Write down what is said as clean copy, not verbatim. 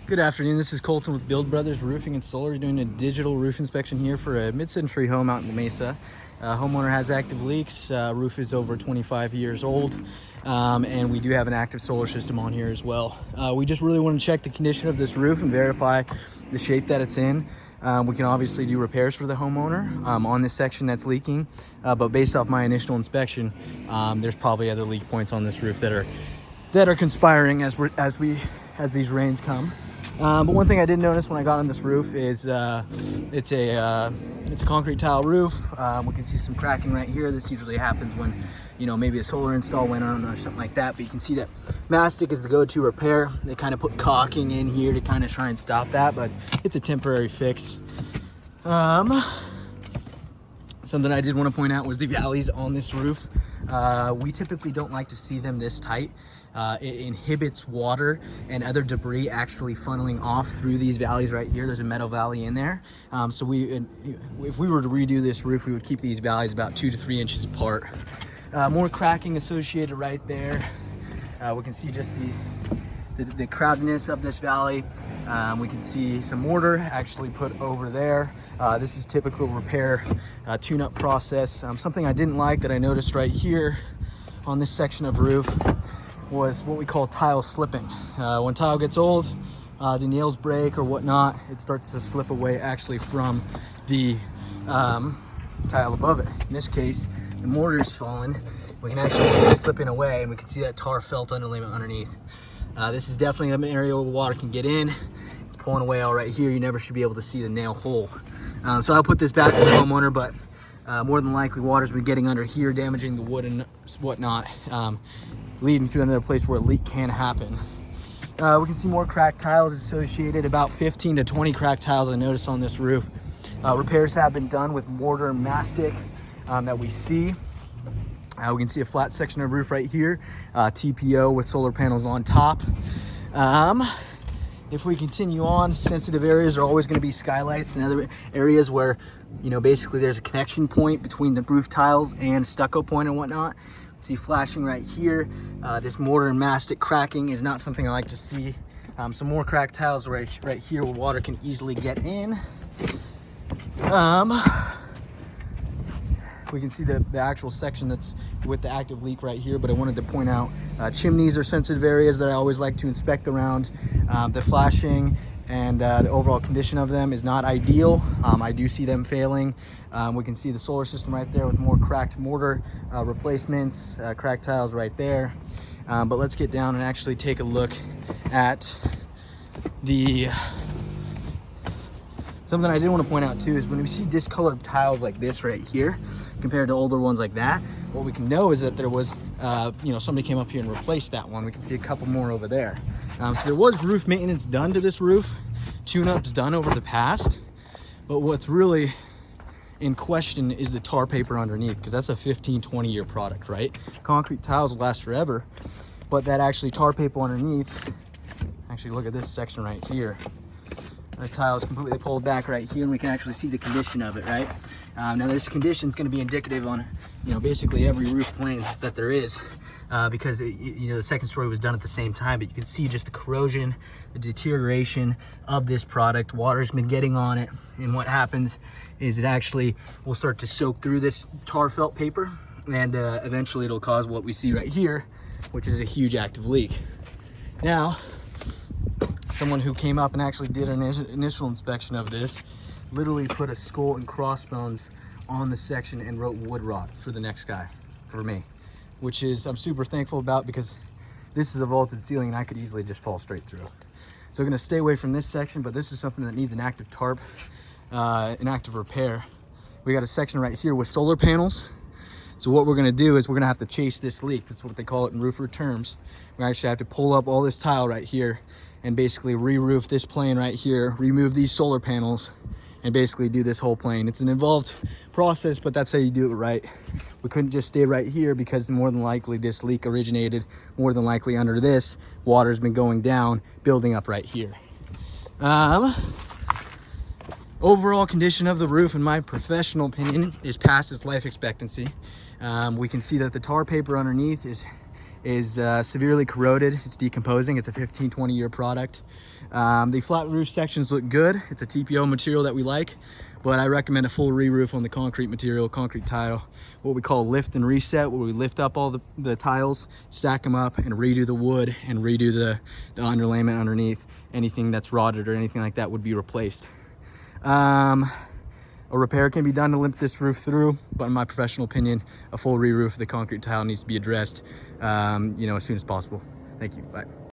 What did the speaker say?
Good afternoon. This is Colton with Build Brothers Roofing and Solar, doing a digital roof inspection here for a mid-century home out in La Mesa. Homeowner has active leaks. Roof is over 25 years old, and we do have an active solar system on here as well. We just really want to check the condition of this roof and verify the shape that it's in. We can obviously do repairs for the homeowner on this section that's leaking, but based off my initial inspection, there's probably other leak points on this roof that are conspiring as these rains come. But one thing I did notice when I got on this roof is it's a concrete tile roof. We can see some cracking right here. This usually happens when, maybe a solar install went on or something like that. But you can see that mastic is the go-to repair. They kind of put caulking in here to kind of try and stop that, but it's a temporary fix. Something I did want to point out was the valleys on this roof. We typically don't like to see them this tight. It inhibits water and other debris actually funneling off through these valleys right here. There's a metal valley in there. So if we were to redo this roof, we would keep these valleys about 2 to 3 inches apart. More cracking associated right there. We can see just the crowdedness of this valley. We can see some mortar actually put over there. This is typical repair tune-up process. Something I didn't like that I noticed right here on this section of roof was what we call tile slipping. When tile gets old, the nails break or whatnot, it starts to slip away actually from the tile above it. In this case, the mortar's fallen. We can actually see it slipping away, and we can see that tar felt underlayment underneath. This is definitely an area where water can get in. It's pulling away all right here. You never should be able to see the nail hole. So I'll put this back to the homeowner, but more than likely water's been getting under here, damaging the wood and whatnot, leading to another place where a leak can happen. We can see more cracked tiles associated, about 15 to 20 cracked tiles I noticed on this roof. Repairs have been done with mortar and mastic that we see. We can see a flat section of roof right here, TPO with solar panels on top. If we continue on, sensitive areas are always going to be skylights and other areas where, basically there's a connection point between the roof tiles and stucco point and whatnot. See flashing right here. This mortar and mastic cracking is not something I like to see. Some more cracked tiles right here where water can easily get in. We can see the actual section that's with the active leak right here, but I wanted to point out chimneys are sensitive areas that I always like to inspect around. The flashing and the overall condition of them is not ideal. I do see them failing. We can see the solar system right there with more cracked mortar replacements, cracked tiles right there. But let's get down and actually take a look at something I did want to point out too is when we see discolored tiles like this right here compared to older ones like that, what we can know is that there was, somebody came up here and replaced that one. We can see a couple more over there. So there was roof maintenance done to this roof, tune-ups done over the past, but what's really in question is the tar paper underneath, because that's a 15-20 year product, right? Concrete tiles will last forever, but that actually tar paper underneath, actually look at this section right here. The tile is completely pulled back right here, and we can actually see the condition of it, right? Now this condition is going to be indicative on, basically every roof plane that there is, because the second story was done at the same time, but you can see just the corrosion, the deterioration of this product. Water's been getting on it, and what happens is it actually will start to soak through this tar felt paper, and eventually it'll cause what we see right here, which is a huge active leak. Now, someone who came up and actually did an initial inspection of this literally put a skull and crossbones on the section and wrote wood rot for the next guy, for me, which is I'm super thankful about, because this is a vaulted ceiling and I could easily just fall straight through. So I'm gonna stay away from this section, but this is something that needs an active tarp, an active repair. We got a section right here with solar panels. So what we're gonna do is we're gonna have to chase this leak. That's what they call it in roofer terms. We actually have to pull up all this tile right here and basically re-roof this plane right here, remove these solar panels, and basically do this whole plane. It's an involved process, but that's how you do it right. We couldn't just stay right here, because more than likely this leak originated more than likely under this. Water's been going down, building up right here. Overall condition of the roof, in my professional opinion, is past its life expectancy. We can see that the tar paper underneath is is severely corroded. It's decomposing. It's a 15-20 year product. The flat roof sections look good. It's a TPO material that we like, but I recommend a full re-roof on the concrete material, concrete tile, what we call lift and reset, where we lift up all the tiles, stack them up, and redo the wood and redo the underlayment underneath. Anything that's rotted or anything like that would be replaced. A repair can be done to limp this roof through, but in my professional opinion, a full re-roof of the concrete tile needs to be addressed, as soon as possible. Thank you. Bye.